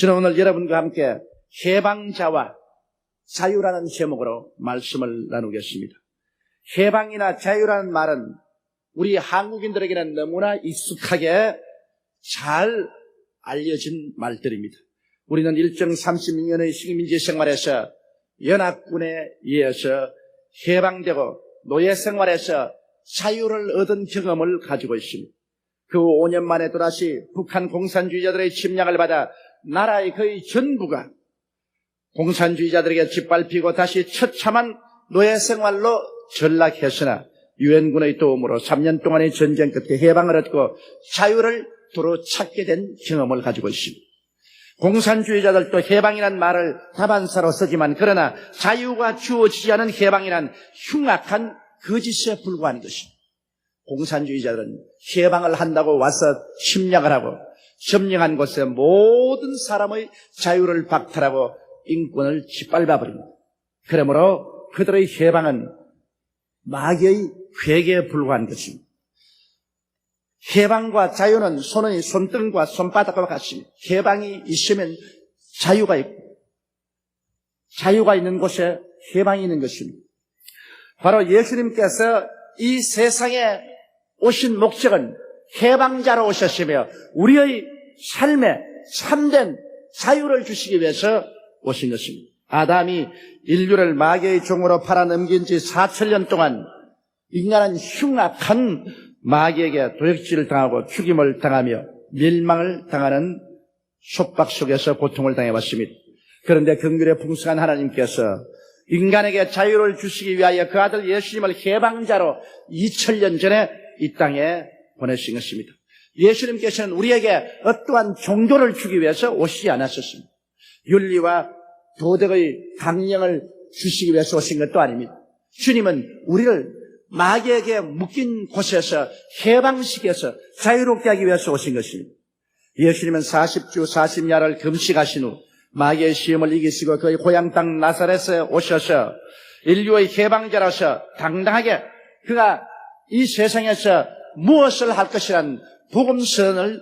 저는 오늘 여러분과 함께 해방자와 자유라는 제목으로 말씀을 나누겠습니다. 해방이나 자유라는 말은 우리 한국인들에게는 너무나 익숙하게 잘 알려진 말들입니다. 우리는 일정 36년의 식민지 생활에서 연합군에 의해서 해방되고 노예 생활에서 자유를 얻은 경험을 가지고 있습니다. 그 5년 만에 또다시 북한 공산주의자들의 침략을 받아 나라의 거의 전부가 공산주의자들에게 짓밟히고 다시 처참한 노예 생활로 전락했으나 유엔군의 도움으로 3년 동안의 전쟁 끝에 해방을 얻고 자유를 도로 찾게 된 경험을 가지고 있습니다. 공산주의자들도 해방이란 말을 다반사로 쓰지만 그러나 자유가 주어지지 않은 해방이란 흉악한 거짓에 불과한 것입니다. 공산주의자들은 해방을 한다고 와서 침략을 하고 점령한 곳에 모든 사람의 자유를 박탈하고 인권을 짓밟아버립니다. 그러므로 그들의 해방은 마귀의 회개에 불과한 것입니다. 해방과 자유는 손의 손등과 손바닥과 같습니다. 해방이 있으면 자유가 있고 자유가 있는 곳에 해방이 있는 것입니다. 바로 예수님께서 이 세상에 오신 목적은 해방자로 오셨으며 우리의 삶에 참된 자유를 주시기 위해서 오신 것입니다. 아담이 인류를 마귀의 종으로 팔아넘긴 지 4,000년 동안 인간은 흉악한 마귀에게 도역질을 당하고 죽임을 당하며 멸망을 당하는 속박 속에서 고통을 당해왔습니다. 그런데 긍휼의 풍성한 하나님께서 인간에게 자유를 주시기 위하여 그 아들 예수님을 해방자로 2,000년 전에 이 땅에 보내신 것입니다. 예수님께서는 우리에게 어떠한 종교를 주기 위해서 오시지 않았었습니다. 윤리와 도덕의 강령을 주시기 위해서 오신 것도 아닙니다. 주님은 우리를 마귀에게 묶인 곳에서 해방시켜서 자유롭게 하기 위해서 오신 것입니다. 예수님은 40주 40야를 금식하신 후 마귀의 시험을 이기시고 그의 고향 땅 나사렛에 오셔서 인류의 해방자로서 당당하게 그가 이 세상에서 무엇을 할 것이란 복음선을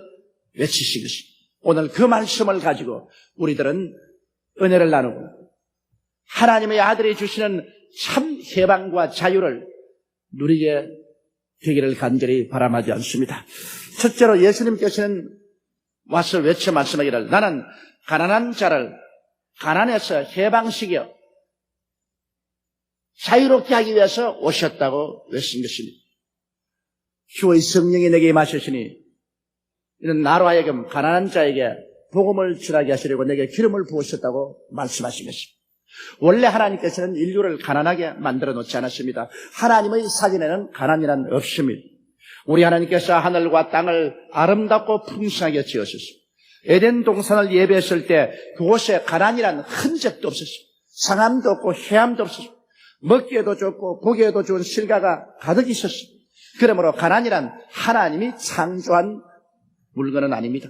외치신 것입니다. 오늘 그 말씀을 가지고 우리들은 은혜를 나누고 하나님의 아들이 주시는 참 해방과 자유를 누리게 되기를 간절히 바람하지 않습니다. 첫째로 예수님께서는 와서 외쳐 말씀하기를 나는 가난한 자를 가난에서 해방시켜 자유롭게 하기 위해서 오셨다고 외친 것입니다. 주의 성령이 내게 임하셨으니 이는 나로 하여금 가난한 자에게 복음을 전하게 하시려고 내게 기름을 부으셨다고 말씀하신 것입니다. 원래 하나님께서는 인류를 가난하게 만들어 놓지 않았습니다. 하나님의 사진에는 가난이란 없습니다. 우리 하나님께서 하늘과 땅을 아름답고 풍성하게 지으셨습니다. 에덴 동산을 예배했을 때 그곳에 가난이란 흔적도 없었습니다. 상함도 없고 해함도 없었습니다. 먹기에도 좋고 보기에도 좋은 실과가 가득 있었습니다. 그러므로 가난이란 하나님이 창조한 물건은 아닙니다.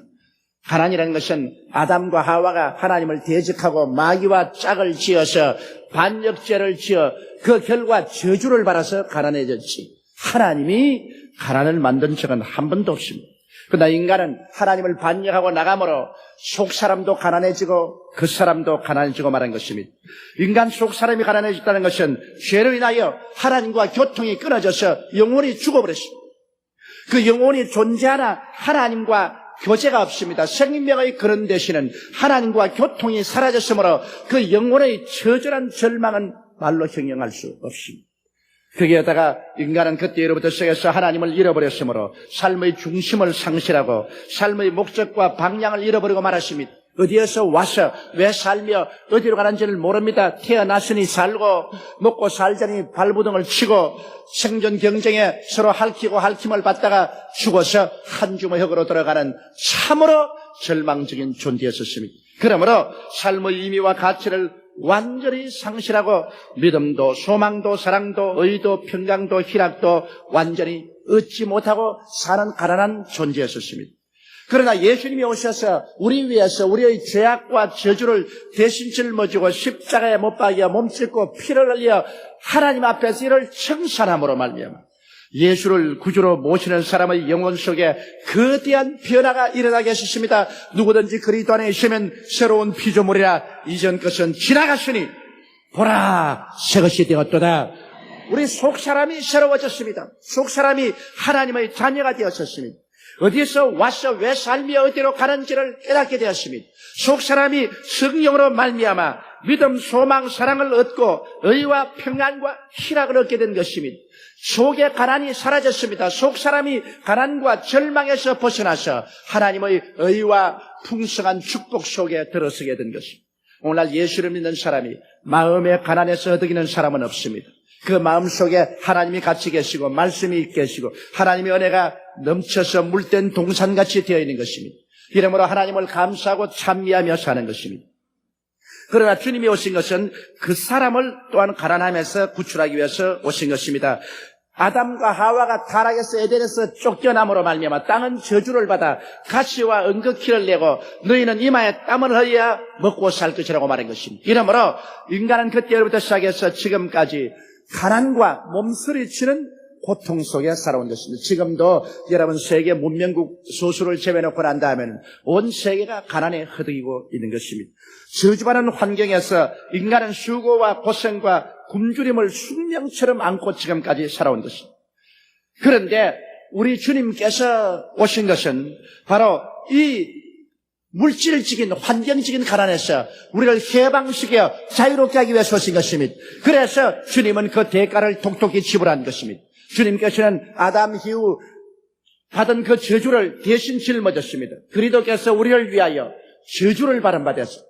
가난이라는 것은 아담과 하와가 하나님을 대적하고 마귀와 짝을 지어서 반역죄를 지어 그 결과 저주를 받아서 가난해졌지 하나님이 가난을 만든 적은 한 번도 없습니다. 그러나 인간은 하나님을 반역하고 나감으로 속사람도 가난해지고 그 사람도 가난해지고 말한 것입니다. 인간 속사람이 가난해졌다는 것은 죄로 인하여 하나님과 교통이 끊어져서 영혼이 죽어버렸습니다. 그 영혼이 존재하나 하나님과 교제가 없습니다. 생명의 그런 대신은 하나님과 교통이 사라졌으므로 그 영혼의 처절한 절망은 말로 형용할 수 없습니다. 거기에다가 인간은 그때로부터 시작해서 하나님을 잃어버렸으므로 삶의 중심을 상실하고 삶의 목적과 방향을 잃어버리고 말았습니다. 어디에서 와서 왜 살며 어디로 가는지를 모릅니다. 태어났으니 살고 먹고 살자니 발부둥을 치고 생존 경쟁에 서로 핥히고 핥힘을 받다가 죽어서 한 주먹 흙으로 들어가는 참으로 절망적인 존재였었습니다. 그러므로 삶의 의미와 가치를 완전히 상실하고 믿음도 소망도 사랑도 의도 평강도 희락도 완전히 얻지 못하고 사는 가난한 존재였었습니다. 그러나 예수님이 오셔서 우리 위해서 우리의 죄악과 저주를 대신 짊어지고 십자가에 못 박여 몸짓고 피를 흘려 하나님 앞에서 이를 청산함으로 말미암아 예수를 구주로 모시는 사람의 영혼 속에 거대한 변화가 일어나게 하셨습니다. 누구든지 그리스도 안에 있으면 새로운 피조물이라 이전 것은 지나갔으니 보라 새것이 되었도다. 우리 속사람이 새로워졌습니다. 속사람이 하나님의 자녀가 되었습니다. 어디에서 와서 왜 삶이 어디로 가는지를 깨닫게 되었습니다. 속사람이 성령으로 말미암아 믿음, 소망, 사랑을 얻고 의와 평안과 희락을 얻게 된 것입니다. 속의 가난이 사라졌습니다. 속사람이 가난과 절망에서 벗어나서 하나님의 의와 풍성한 축복 속에 들어서게 된 것입니다. 오늘날 예수를 믿는 사람이 마음의 가난에서 어디기는 사람은 없습니다. 그 마음 속에 하나님이 같이 계시고 말씀이 계시고 하나님의 은혜가 넘쳐서 물된 동산같이 되어 있는 것입니다. 이러므로 하나님을 감사하고 찬미하며 사는 것입니다. 그러나 주님이 오신 것은 그 사람을 또한 가난함에서 구출하기 위해서 오신 것입니다. 아담과 하와가 타락에서 에덴에서 쫓겨남으로 말미암아 땅은 저주를 받아 가시와 은극기를 내고 너희는 이마에 땀을 흘려야 먹고 살 것이라고 말한 것입니다. 이러므로 인간은 그때부터 시작해서 지금까지 가난과 몸서리치는 고통 속에 살아온 것입니다. 지금도 여러분 세계 문명국 소수를 제외놓고 난 다음에는 온 세계가 가난에 허덕이고 있는 것입니다. 저주받은 환경에서 인간은 수고와 고생과 굶주림을 숙명처럼 안고 지금까지 살아온 것입니다. 그런데 우리 주님께서 오신 것은 바로 이 물질적인 환경적인 가난에서 우리를 해방시켜 자유롭게 하기 위해서 오신 것입니다. 그래서 주님은 그 대가를 독특히 지불한 것입니다. 주님께서는 아담 이후 받은 그 저주를 대신 짊어졌습니다. 그리스도께서 우리를 위하여 저주를 받은 바 되었습니다.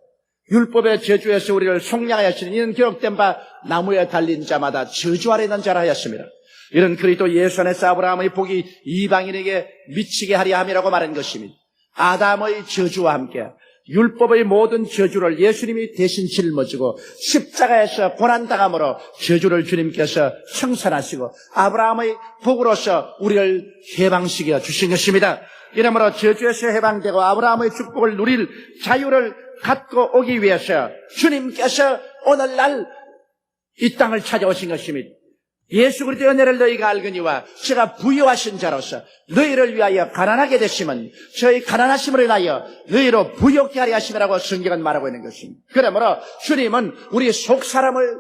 율법의 저주에서 우리를 속량하였으니 이는 기록된 바 나무에 달린 자마다 저주 아래 있는 자라 하였습니다. 이런 그리스도 예수 안에서 아브라함의 복이 이방인에게 미치게 하려 함이라고 말한 것입니다. 아담의 저주와 함께 율법의 모든 저주를 예수님이 대신 짊어지고 십자가에서 고난당함으로 저주를 주님께서 청산하시고 아브라함의 복으로서 우리를 해방시켜 주신 것입니다. 이러므로 저주에서 해방되고 아브라함의 축복을 누릴 자유를 갖고 오기 위해서 주님께서 오늘날 이 땅을 찾아오신 것입니다. 예수 그리스도의 은혜를 너희가 알거니와 제가 부여하신 자로서 너희를 위하여 가난하게 되시면 저희 가난하심으로 인하여 너희로 부욕케 하려 하심이라고 성경은 말하고 있는 것입니다. 그러므로 주님은 우리 속사람을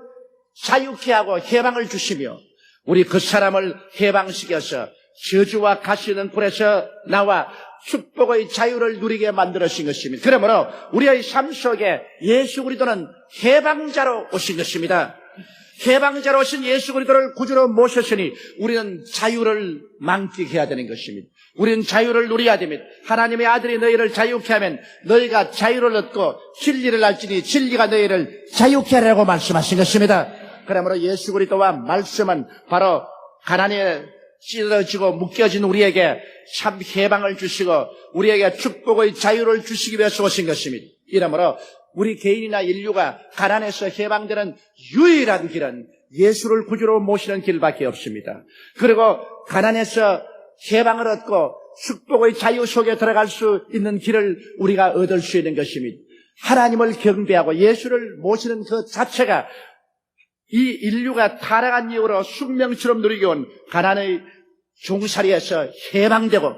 자유케 하고 해방을 주시며 우리 그 사람을 해방시켜서 저주와 가시는 굴에서 나와 축복의 자유를 누리게 만들어신 것입니다. 그러므로 우리의 삶 속에 예수 그리스도는 해방자로 오신 것입니다. 해방자로 오신 예수 그리스도를 구주로 모셨으니 우리는 자유를 만끽해야 되는 것입니다. 우리는 자유를 누려야 됩니다. 하나님의 아들이 너희를 자유케 하면 너희가 자유를 얻고 진리를 알지니 진리가 너희를 자유케 하라고 말씀하신 것입니다. 그러므로 예수 그리스도와 말씀은 바로 가난에 찢어지고 묶여진 우리에게 참 해방을 주시고 우리에게 축복의 자유를 주시기 위해서 오신 것입니다. 이러므로 우리 개인이나 인류가 가난에서 해방되는 유일한 길은 예수를 구주로 모시는 길밖에 없습니다. 그리고 가난에서 해방을 얻고 축복의 자유 속에 들어갈 수 있는 길을 우리가 얻을 수 있는 것입니다. 하나님을 경배하고 예수를 모시는 그 자체가 이 인류가 타락한 이후로 숙명처럼 누리게 온 가난의 종살이에서 해방되고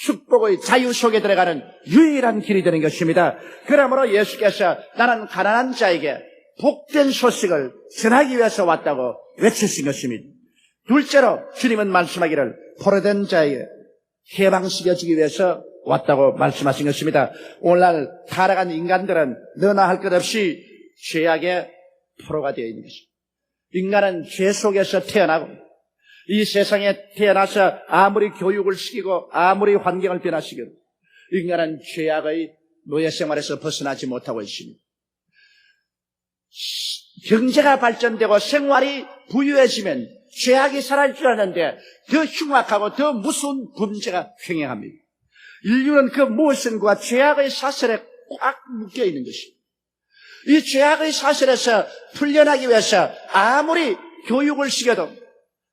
축복의 자유 속에 들어가는 유일한 길이 되는 것입니다. 그러므로 예수께서 나는 가난한 자에게 복된 소식을 전하기 위해서 왔다고 외치신 것입니다. 둘째로 주님은 말씀하기를 포로된 자에게 해방시켜주기 위해서 왔다고 말씀하신 것입니다. 오늘날 타락한 인간들은 너나 할 것 없이 죄악의 포로가 되어 있는 것입니다. 인간은 죄 속에서 태어나고 이 세상에 태어나서 아무리 교육을 시키고 아무리 환경을 변화시켜도 인간은 죄악의 노예 생활에서 벗어나지 못하고 있습니다. 경제가 발전되고 생활이 부유해지면 죄악이 사라질 줄 아는데 더 흉악하고 더 무서운 범죄가 횡행합니다. 인류는 그 무엇인가 죄악의 사슬에 꽉 묶여 있는 것입니다. 이 죄악의 사슬에서 풀려나기 위해서 아무리 교육을 시켜도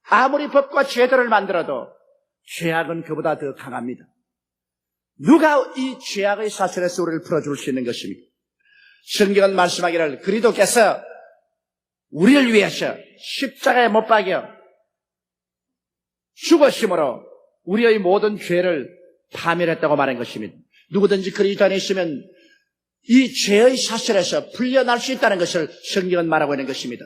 아무리 법과 제도를 만들어도 죄악은 그보다 더 강합니다. 누가 이 죄악의 사슬에서 우리를 풀어줄 수 있는 것입니까? 성경은 말씀하기를 그리스도께서 우리를 위해서 십자가에 못 박여 죽으심으로 우리의 모든 죄를 파멸했다고 말한 것입니다. 누구든지 그리스도 안에 있으면 이 죄의 사슬에서 풀려날 수 있다는 것을 성경은 말하고 있는 것입니다.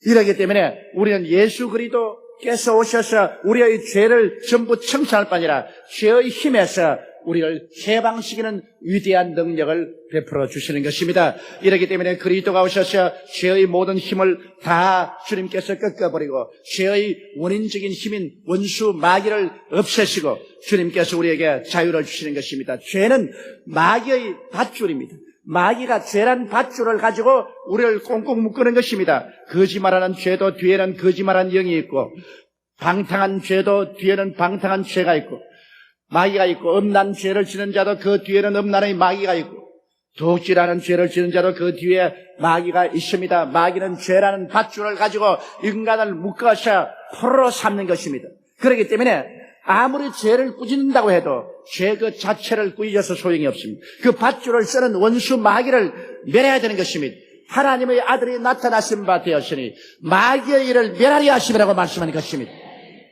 이러기 때문에 우리는 예수 그리스도께서 오셔서 우리의 죄를 전부 청산할 뿐 아니라 죄의 힘에서 우리를 해방시키는 위대한 능력을 베풀어 주시는 것입니다. 이렇기 때문에 그리스도가 오셔서 죄의 모든 힘을 다 주님께서 꺾어버리고 죄의 원인적인 힘인 원수 마귀를 없애시고 주님께서 우리에게 자유를 주시는 것입니다. 죄는 마귀의 밧줄입니다. 마귀가 죄란 밧줄을 가지고 우리를 꽁꽁 묶는 것입니다. 거짓말하는 죄도 뒤에는 거짓말한 영이 있고, 방탕한 죄도 뒤에는 방탕한 죄가 있고, 마귀가 있고, 음란 죄를 지는 자도 그 뒤에는 음란의 마귀가 있고, 도둑질하는 죄를 지는 자도 그 뒤에 마귀가 있습니다. 마귀는 죄라는 밧줄을 가지고 인간을 묶어서 포로로 삼는 것입니다. 그렇기 때문에 아무리 죄를 꾸짖는다고 해도 죄 그 자체를 꾸짖어서 소용이 없습니다. 그 밧줄을 쓰는 원수 마귀를 멸해야 되는 것입니다. 하나님의 아들이 나타나신 바 되었으니 마귀의 일을 멸하리 하심이라고 말씀하는 것입니다.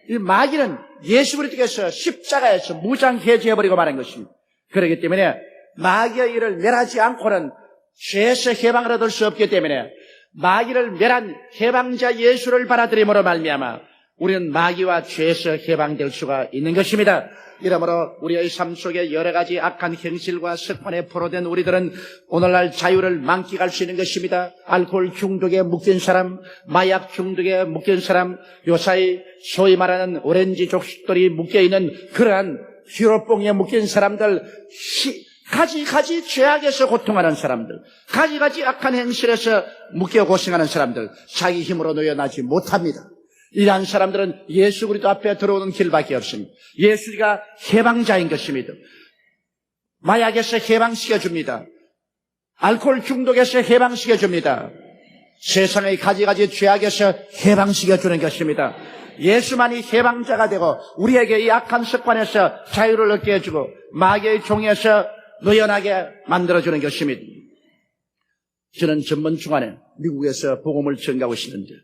이 마귀는 예수 그리스도께서 십자가에서 무장해제해버리고 말한 것입니다. 그렇기 때문에 마귀의 일을 멸하지 않고는 죄에서 해방을 얻을 수 없기 때문에 마귀를 멸한 해방자 예수를 받아들임으로 말미암아 우리는 마귀와 죄에서 해방될 수가 있는 것입니다. 이러므로 우리의 삶 속에 여러 가지 악한 행실과 습관에 포로된 우리들은 오늘날 자유를 만끽할 수 있는 것입니다. 알코올 중독에 묶인 사람, 마약 중독에 묶인 사람, 요사이 소위 말하는 오렌지 족식들이 묶여있는 그러한 휘로뽕에 묶인 사람들, 가지 죄악에서 고통하는 사람들, 가지 악한 행실에서 묶여 고생하는 사람들, 자기 힘으로 놓여나지 못합니다. 이러한 사람들은 예수 그리스도 앞에 들어오는 길밖에 없습니다. 예수가 해방자인 것입니다. 마약에서 해방시켜줍니다. 알코올 중독에서 해방시켜줍니다. 세상의 가지 죄악에서 해방시켜주는 것입니다. 예수만이 해방자가 되고 우리에게 이 악한 습관에서 자유를 얻게 해주고 마귀의 종에서 노연하게 만들어주는 것입니다. 저는 전번 주간에 미국에서 복음을 전가하고 있는데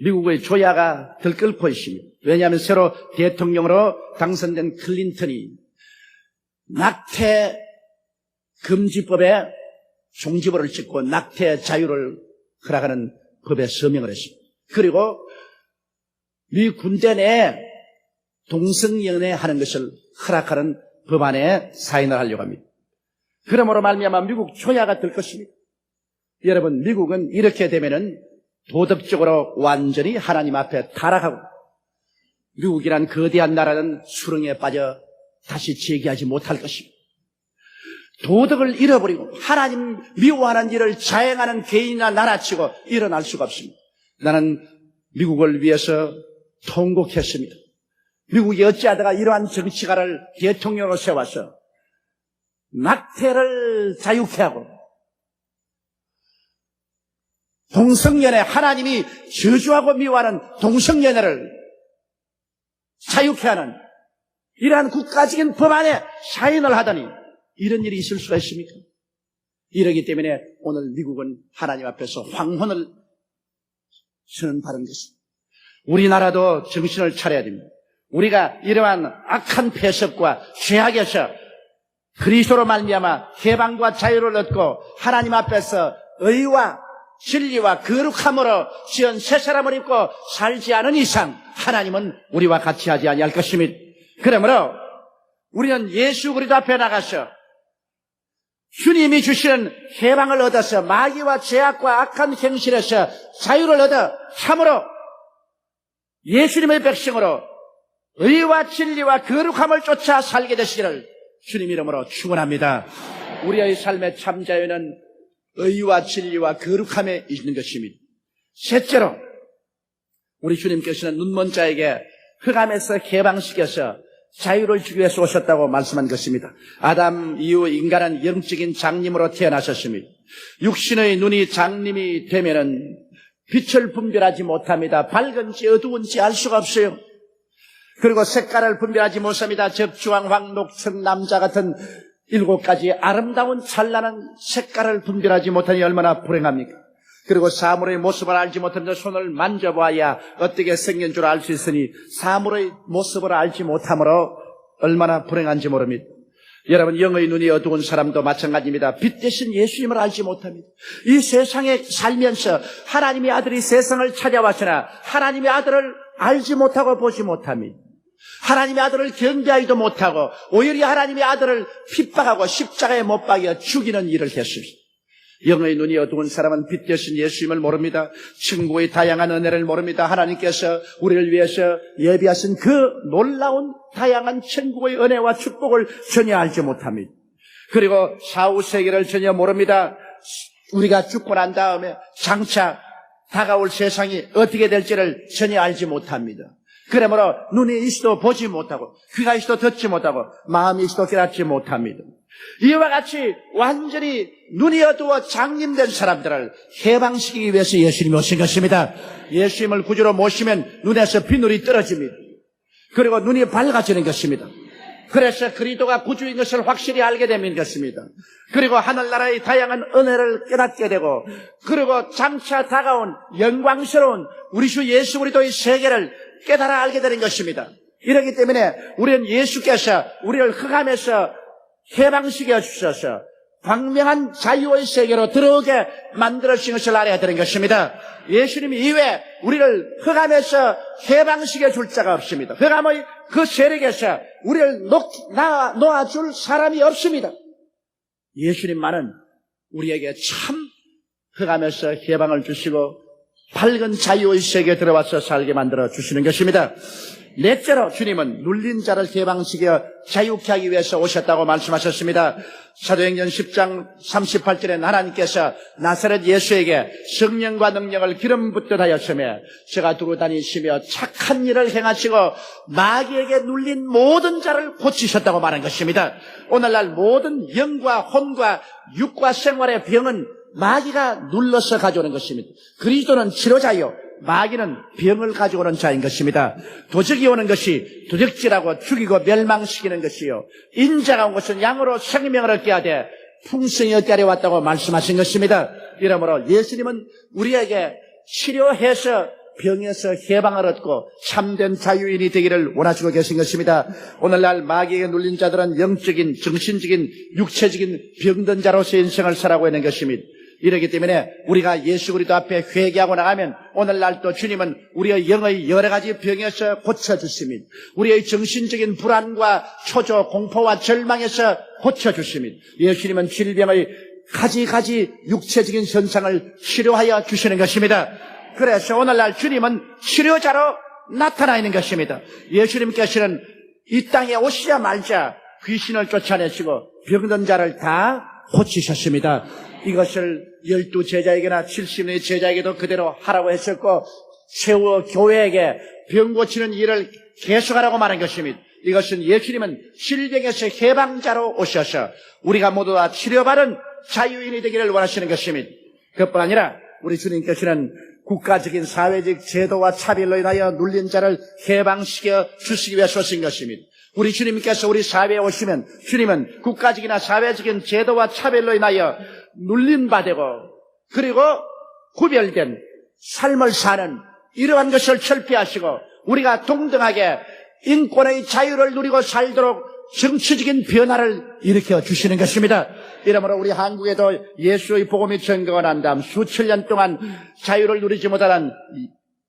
미국의 조야가 들끓고 있습니다. 왜냐하면 새로 대통령으로 당선된 클린턴이 낙태 금지법에 종지부를 찍고 낙태 자유를 허락하는 법에 서명을 했습니다. 그리고 미 군대 내에 동성연애 하는 것을 허락하는 법안에 사인을 하려고 합니다. 그러므로 말미암아 미국 조야가 될 것입니다. 여러분, 미국은 이렇게 되면은 도덕적으로 완전히 하나님 앞에 타락하고 미국이란 거대한 나라는 수렁에 빠져 다시 재기하지 못할 것입니다. 도덕을 잃어버리고 하나님 미워하는 일을 자행하는 개인이나 나라치고 일어날 수가 없습니다. 나는 미국을 위해서 통곡했습니다. 미국이 어찌하다가 이러한 정치가를 대통령으로 세워서 낙태를 자유케 하고 동성연애, 하나님이 저주하고 미워하는 동성연애를 자유케 하는 이러한 국가적인 법안에 사인을 하더니 이런 일이 있을 수가 있습니까? 이러기 때문에 오늘 미국은 하나님 앞에서 황혼을 서는 바른 것입니다. 우리나라도 정신을 차려야 됩니다. 우리가 이러한 악한 폐석과 죄악에서 그리스도로 말미암아 해방과 자유를 얻고 하나님 앞에서 의와 진리와 거룩함으로 지은 새 사람을 입고 살지 않은 이상 하나님은 우리와 같이 하지 아니할 것입니다. 그러므로 우리는 예수 그리스도 앞에 나가서 주님이 주시는 해방을 얻어서 마귀와 죄악과 악한 행실에서 자유를 얻어 참으로 예수님의 백성으로 의와 진리와 거룩함을 쫓아 살게 되시기를 주님 이름으로 축원합니다. 우리의 삶의 참 자유는 의와 진리와 거룩함에 있는 것입니다. 셋째로 우리 주님께서는 눈먼 자에게 흑암에서 해방시켜서 자유를 주기 위해서 오셨다고 말씀한 것입니다. 아담 이후 인간은 영적인 장님으로 태어나셨습니다. 육신의 눈이 장님이 되면은 빛을 분별하지 못합니다. 밝은지 어두운지 알 수가 없어요. 그리고 색깔을 분별하지 못합니다. 적주황, 황, 녹청, 남자 같은 7가지 아름다운 찬란한 색깔을 분별하지 못하니 얼마나 불행합니까? 그리고 사물의 모습을 알지 못하면서 손을 만져봐야 어떻게 생긴 줄 알 수 있으니 사물의 모습을 알지 못함으로 얼마나 불행한지 모릅니다. 여러분, 영의 눈이 어두운 사람도 마찬가지입니다. 빛 대신 예수님을 알지 못합니다. 이 세상에 살면서 하나님의 아들이 세상을 찾아왔으나 하나님의 아들을 알지 못하고 보지 못합니다. 하나님의 아들을 경배하지도 못하고 오히려 하나님의 아들을 핍박하고 십자가에 못 박여 죽이는 일을 했습니다. 영의 눈이 어두운 사람은 빛 대신 예수님을 모릅니다. 천국의 다양한 은혜를 모릅니다. 하나님께서 우리를 위해서 예비하신 그 놀라운 다양한 천국의 은혜와 축복을 전혀 알지 못합니다. 그리고 사후 세계를 전혀 모릅니다. 우리가 죽고 난 다음에 장차 다가올 세상이 어떻게 될지를 전혀 알지 못합니다. 그러므로 눈이 있어도 보지 못하고 귀가 있어도 듣지 못하고 마음이 있어도 깨닫지 못합니다. 이와 같이 완전히 눈이 어두워 장님된 사람들을 해방시키기 위해서 예수님이 오신 것입니다. 예수님을 구주로 모시면 눈에서 비늘이 떨어집니다. 그리고 눈이 밝아지는 것입니다. 그래서 그리스도가 구주인 것을 확실히 알게 되는 것입니다. 그리고 하늘나라의 다양한 은혜를 깨닫게 되고 그리고 장차 다가온 영광스러운 우리 주 예수 그리스도의 세계를 깨달아 알게 되는 것입니다. 이렇기 때문에 우리는 예수께서 우리를 흑암에서 해방시켜 주셔서 광명한 자유의 세계로 들어오게 만들어주신 것을 알아야 되는 것입니다. 예수님 이외에 우리를 흑암에서 해방시켜 줄 자가 없습니다. 흑암의 그 세력에서 우리를 놓아줄 사람이 없습니다. 예수님만은 우리에게 참 흑암에서 해방을 주시고 밝은 자유의 세계에 들어와서 살게 만들어 주시는 것입니다. 넷째로 주님은 눌린 자를 해방시켜 자유케 하기 위해서 오셨다고 말씀하셨습니다. 사도행전 10장 38절에 하나님께서 나사렛 예수에게 성령과 능력을 기름 붓듯 하였으며 저가 두루 다니시며 착한 일을 행하시고 마귀에게 눌린 모든 자를 고치셨다고 말한 것입니다. 오늘날 모든 영과 혼과 육과 생활의 병은 마귀가 눌러서 가져오는 것입니다. 그리스도는 치료자요 마귀는 병을 가져오는 자인 것입니다. 도적이 오는 것이 도적질하고 죽이고 멸망시키는 것이요 인자가 온 것은 양으로 생명을 얻게 하되 풍성히 얻게 하려 왔다고 말씀하신 것입니다. 이러므로 예수님은 우리에게 치료해서 병에서 해방을 얻고 참된 자유인이 되기를 원하시고 계신 것입니다. 오늘날 마귀에게 눌린 자들은 영적인, 정신적인, 육체적인 병든 자로서 인생을 살아가고 있는 것입니다. 이렇기 때문에 우리가 예수 그리스도 앞에 회개하고 나가면 오늘날 또 주님은 우리의 영의 여러 가지 병에서 고쳐주십니다. 우리의 정신적인 불안과 초조, 공포와 절망에서 고쳐주십니다. 예수님은 질병의 가지 육체적인 현상을 치료하여 주시는 것입니다. 그래서 오늘날 주님은 치료자로 나타나 있는 것입니다. 예수님께서는 이 땅에 오시자마자 귀신을 쫓아내시고 병든 자를 다 고치셨습니다. 이것을 12제자에게나 70명의 제자에게도 그대로 하라고 했었고 세워 교회에게 병 고치는 일을 계속하라고 말한 것입니다. 이것은 예수님은 질병에서 해방자로 오셔서 우리가 모두 다 치료받은 자유인이 되기를 원하시는 것입니다. 그뿐 아니라 우리 주님께서는 국가적인 사회적 제도와 차별로 인하여 눌린 자를 해방시켜 주시기 위해서 오신 것입니다. 우리 주님께서 우리 사회에 오시면 주님은 국가적이나 사회적인 제도와 차별로 인하여 눌린 바 되고 그리고 구별된 삶을 사는 이러한 것을 철폐하시고 우리가 동등하게 인권의 자유를 누리고 살도록 정치적인 변화를 일으켜 주시는 것입니다. 이러므로 우리 한국에도 예수의 복음이 전거가 난 다음 수천 년 동안 자유를 누리지 못하는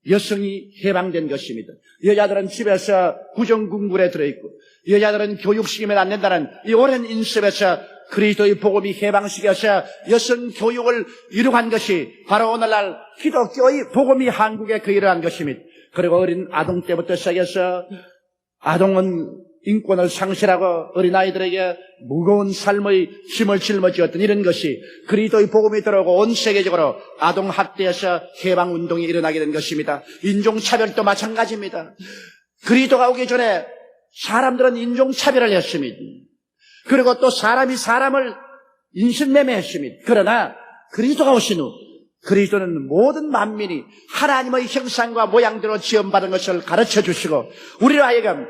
여성이 해방된 것입니다. 여자들은 집에서 구정궁굴에 들어있고 여자들은 교육시키면 안 된다는 이 오랜 인습에서 그리스도의 복음이 해방시켜서 여성 교육을 이루어간 것이 바로 오늘날 기독교의 복음이 한국에 그 일을 한 것입니다. 그리고 어린 아동 때부터 시작해서 아동은 인권을 상실하고 어린아이들에게 무거운 삶의 짐을 짊어지었던 이런 것이 그리스도의 복음이 들어오고 온 세계적으로 아동학대에서 해방운동이 일어나게 된 것입니다. 인종차별도 마찬가지입니다. 그리스도가 오기 전에 사람들은 인종차별을 했습니다. 그리고 또 사람이 사람을 인신매매했습니다. 그러나 그리스도가 오신 후 그리스도는 모든 만민이 하나님의 형상과 모양대로 지음받은 것을 가르쳐 주시고 우리로 하여금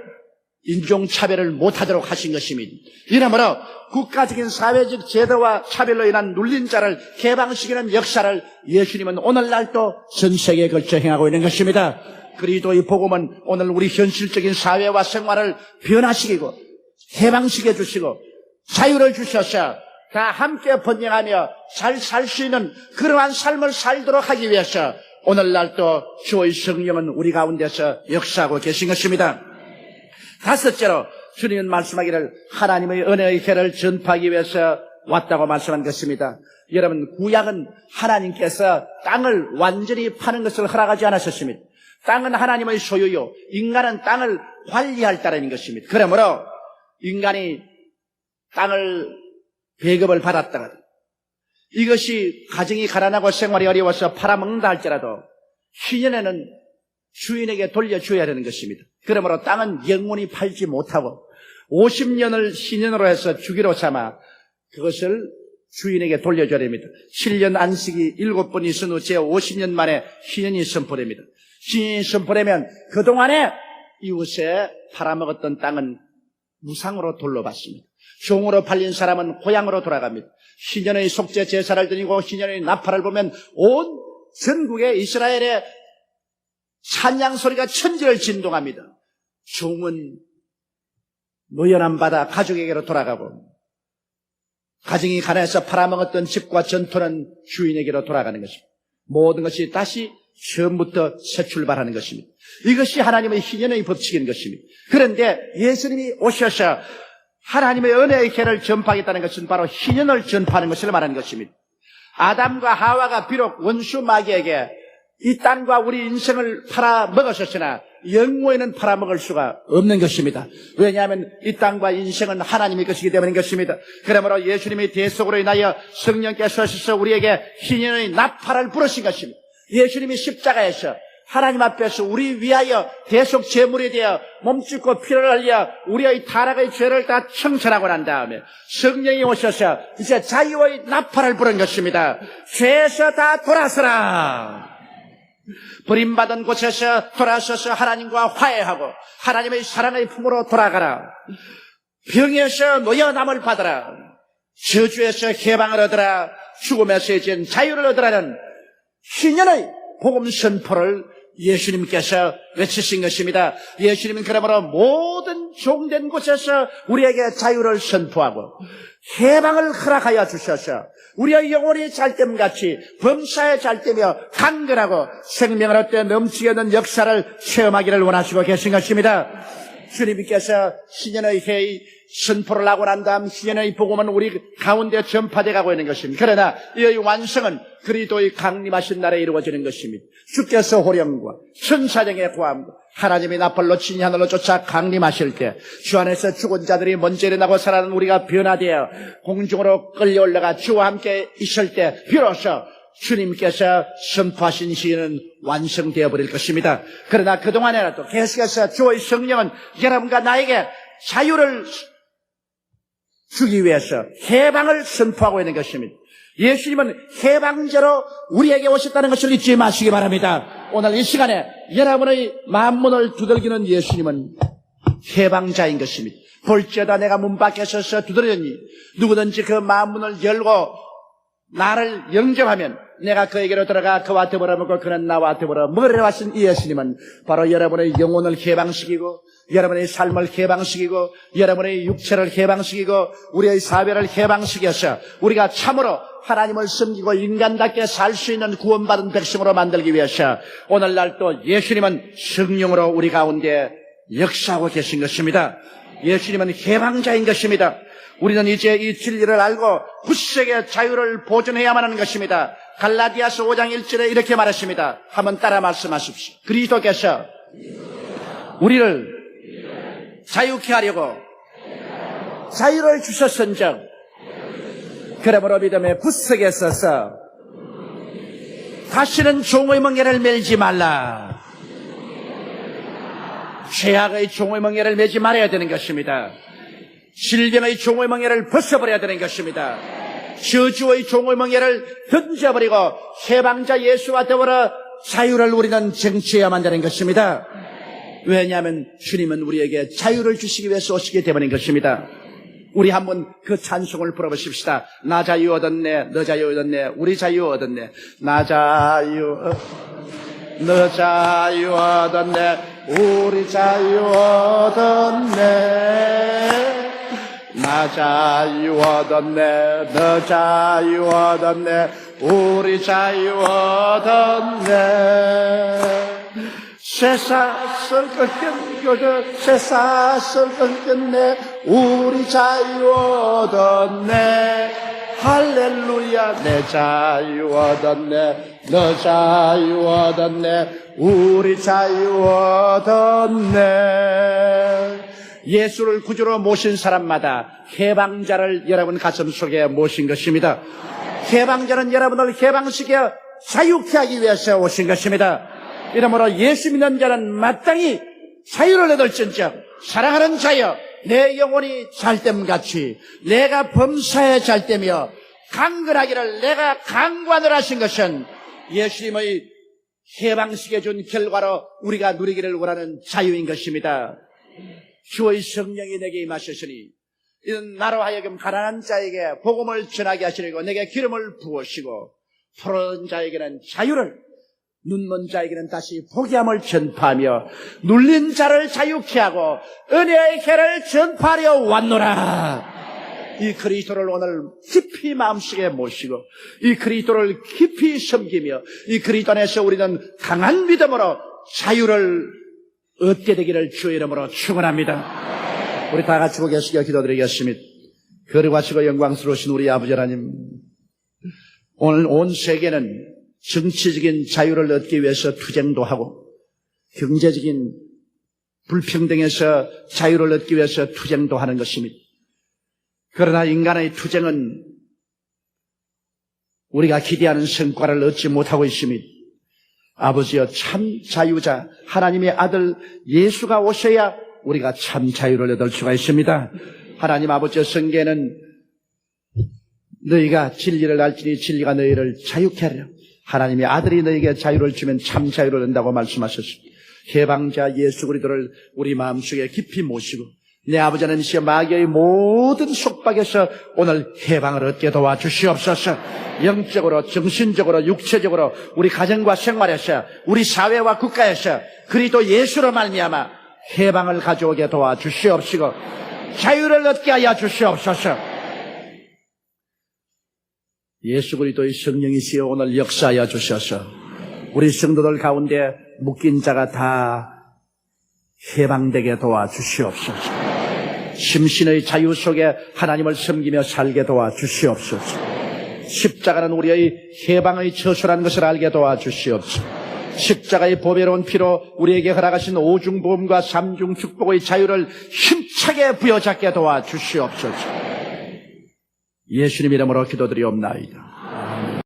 인종차별을 못하도록 하신 것입니다. 이러므로 국가적인 사회적 제도와 차별로 인한 눌린 자를 해방시키는 역사를 예수님은 오늘날도 전 세계에 걸쳐 행하고 있는 것입니다. 그리스도의 복음은 오늘 우리 현실적인 사회와 생활을 변화시키고 해방시켜 주시고 자유를 주셔서 다 함께 번영하며 잘 살 수 있는 그러한 삶을 살도록 하기 위해서 오늘날도 주의 성령은 우리 가운데서 역사하고 계신 것입니다. 다섯째로 주님은 말씀하기를 하나님의 은혜의 해를 전파하기 위해서 왔다고 말씀한 것입니다. 여러분, 구약은 하나님께서 땅을 완전히 파는 것을 허락하지 않으셨습니다. 땅은 하나님의 소유요, 인간은 땅을 관리할 따름인 것입니다. 그러므로 인간이 땅을 배급을 받았다가 이것이 가정이 가난하고 생활이 어려워서 팔아먹는다 할지라도 희년에는 주인에게 돌려줘야 되는 것입니다. 그러므로 땅은 영원히 팔지 못하고 50년을 희년으로 해서 주기로 삼아 그것을 주인에게 돌려줘야 됩니다. 7년 안식이 7번 있은 후 제 50년 만에 희년이 선포됩니다. 희년이 선포되면 그동안에 이웃에 팔아먹었던 땅은 무상으로 돌려받습니다. 종으로 팔린 사람은 고향으로 돌아갑니다. 희년의 속죄 제사를 드리고 희년의 나팔을 보면 온 전국의 이스라엘의 찬양 소리가 천지를 진동합니다. 종은 노연한 바다 가족에게로 돌아가고 가정이 가난해서 팔아먹었던 집과 전토는 주인에게로 돌아가는 것입니다. 모든 것이 다시 처음부터 새 출발하는 것입니다. 이것이 하나님의 희년의 법칙인 것입니다. 그런데 예수님이 오셔서 하나님의 은혜의 해를 전파하겠다는 것은 바로 희년을 전파하는 것을 말하는 것입니다. 아담과 하와가 비록 원수 마귀에게 이 땅과 우리 인생을 팔아먹었으나 영원히는 팔아먹을 수가 없는 것입니다. 왜냐하면 이 땅과 인생은 하나님의 것이기 때문인 것입니다. 그러므로 예수님의 대속으로 인하여 성령께서 오셔서 우리에게 희년의 나팔을 부르신 것입니다. 예수님이 십자가에서 하나님 앞에서 우리 위하여 대속 제물이 되어 몸짓고 피를 흘려 우리의 타락의 죄를 다 청산하고 난 다음에 성령이 오셔서 이제 자유의 나팔을 부른 것입니다. 죄에서 다 돌아서라. 버림받은 곳에서 돌아서서 하나님과 화해하고 하나님의 사랑의 품으로 돌아가라. 병에서 노여남을 받으라. 저주에서 해방을 얻으라. 죽음에서 이제 자유를 얻으라는 희년의 복음 선포를 예수님께서 외치신 것입니다. 예수님은 그러므로 모든 종된 곳에서 우리에게 자유를 선포하고 해방을 허락하여 주셔서 우리의 영혼이 잘됨같이 범사에 잘되며 강건하고 생명을 얻되 넘치게 하는 역사를 체험하기를 원하시고 계신 것입니다. 주님께서 희년의 해의 선포를 하고 난 다음 희년의 복음은 우리 가운데 전파되어 가고 있는 것입니다. 그러나 이의 완성은 그리스도의 강림하신 날에 이루어지는 것입니다. 주께서 호령과 천사령의 고함과 하나님의 나팔로 진이 하늘로 쫓아 강림하실 때 주 안에서 죽은 자들이 먼저 일어나고 살아난 우리가 변화되어 공중으로 끌려 올라가 주와 함께 있을 때 비로소 주님께서 선포하신 희년은 완성되어 버릴 것입니다. 그러나 그동안에라도 계속해서 주의 성령은 여러분과 나에게 자유를 주기 위해서 해방을 선포하고 있는 것입니다. 예수님은 해방자로 우리에게 오셨다는 것을 잊지 마시기 바랍니다. 오늘 이 시간에 여러분의 마음문을 두들기는 예수님은 해방자인 것입니다. 볼지어다 내가 문 밖에 서서 두드리니 누구든지 그 마음문을 열고 나를 영접하면 내가 그에게로 들어가 그와 더불어 먹고 그는 나와 더불어 먹으려 하신 이 예수님은 바로 여러분의 영혼을 해방시키고 여러분의 삶을 해방시키고 여러분의 육체를 해방시키고 우리의 사회를 해방시켜서 우리가 참으로 하나님을 섬기고 인간답게 살 수 있는 구원받은 백성으로 만들기 위해서 오늘날 또 예수님은 성령으로 우리 가운데 역사하고 계신 것입니다. 예수님은 해방자인 것입니다. 우리는 이제 이 진리를 알고 굳세게 자유를 보존해야만 하는 것입니다. 갈라디아서 5장 1절에 이렇게 말했습니다. 한번 따라 말씀하십시오. 그리스도께서 우리를 자유케 하려고 자유를 주셨은즉 그러므로 믿음에 굳세게 서서 다시는 종의 멍에를 매지 말라. 죄악의 종의 멍에를 매지 말아야 되는 것입니다. 질병의 종의 멍에를 벗어버려야 되는 것입니다. 저주의 종의 멍에를 던져버리고 해방자 예수와 더불어 자유를 우리는 쟁취해야만 되는 것입니다. 왜냐하면 주님은 우리에게 자유를 주시기 위해서 오시기 때문인 것입니다. 우리 한번 그 찬송을 불러보십시다. 나 자유 얻었네, 너 자유 얻었네, 우리 자유 얻었네. 나 자유, 너 자유 얻었네, 우리 자유 얻었네. 나 자유 얻었네, 너 자유 얻었네, 우리 자유 얻었네. 쇠사슬 끊겼네, 쇠사슬 끊겼네, 우리 자유 얻었네. 할렐루야. 내 자유 얻었네, 너 자유 얻었네, 우리 자유 얻었네. 예수를 구주로 모신 사람마다 해방자를 여러분 가슴 속에 모신 것입니다. 해방자는 여러분을 해방시켜 자유케 하기 위해서 오신 것입니다. 이러므로 예수 믿는 자는 마땅히 자유를 얻을진즉 사랑하는 자여, 내 영혼이 잘됨같이 내가 범사에 잘되며 강건하기를 내가 강관을 하신 것은 예수님의 해방시켜 준 결과로 우리가 누리기를 원하는 자유인 것입니다. 주의 성령이 내게 임하셨으니 이는 나로 하여금 가난한 자에게 복음을 전하게 하시려고 내게 기름을 부으시고 푸른 자에게는 자유를, 눈먼 자에게는 다시 포기함을 전파하며 눌린 자를 자유케 하고 은혜의 해를 전파하려 왔노라. 이 그리스도를 오늘 깊이 마음속에 모시고 이 그리스도를 깊이 섬기며 이 그리스도 안에서 우리는 강한 믿음으로 자유를 얻게 되기를 주의 이름으로 축원합니다. 우리 다 같이 고개 숙여 기도드리겠습니다. 거룩하시고 영광스러우신 우리 아버지 하나님, 오늘 온 세계는 정치적인 자유를 얻기 위해서 투쟁도 하고 경제적인 불평등에서 자유를 얻기 위해서 투쟁도 하는 것입니다. 그러나 인간의 투쟁은 우리가 기대하는 성과를 얻지 못하고 있습니다. 아버지여, 참 자유자 하나님의 아들 예수가 오셔야 우리가 참 자유를 얻을 수가 있습니다. 하나님 아버지여, 성경에는 너희가 진리를 알지니 진리가 너희를 자유케 하리라. 하나님의 아들이 너희에게 자유를 주면 참 자유를 얻는다고 말씀하셨습니다. 해방자 예수 그리스도를 우리 마음속에 깊이 모시고 내 아버지 하나님이시여, 마귀의 모든 속박에서 오늘 해방을 얻게 도와주시옵소서. 영적으로, 정신적으로, 육체적으로, 우리 가정과 생활에서, 우리 사회와 국가에서 그리스도 예수로 말미암아 해방을 가져오게 도와주시옵시고 자유를 얻게 하여 주시옵소서. 예수 그리스도의 성령이시여, 오늘 역사하여 주셔서 우리 성도들 가운데 묶인 자가 다 해방되게 도와주시옵소서. 심신의 자유 속에 하나님을 섬기며 살게 도와주시옵소서. 십자가는 우리의 해방의 처소라는 것을 알게 도와주시옵소서. 십자가의 보배로운 피로 우리에게 허락하신 오중보험과 삼중 축복의 자유를 힘차게 부여잡게 도와주시옵소서. 예수님 이름으로 기도드리옵나이다.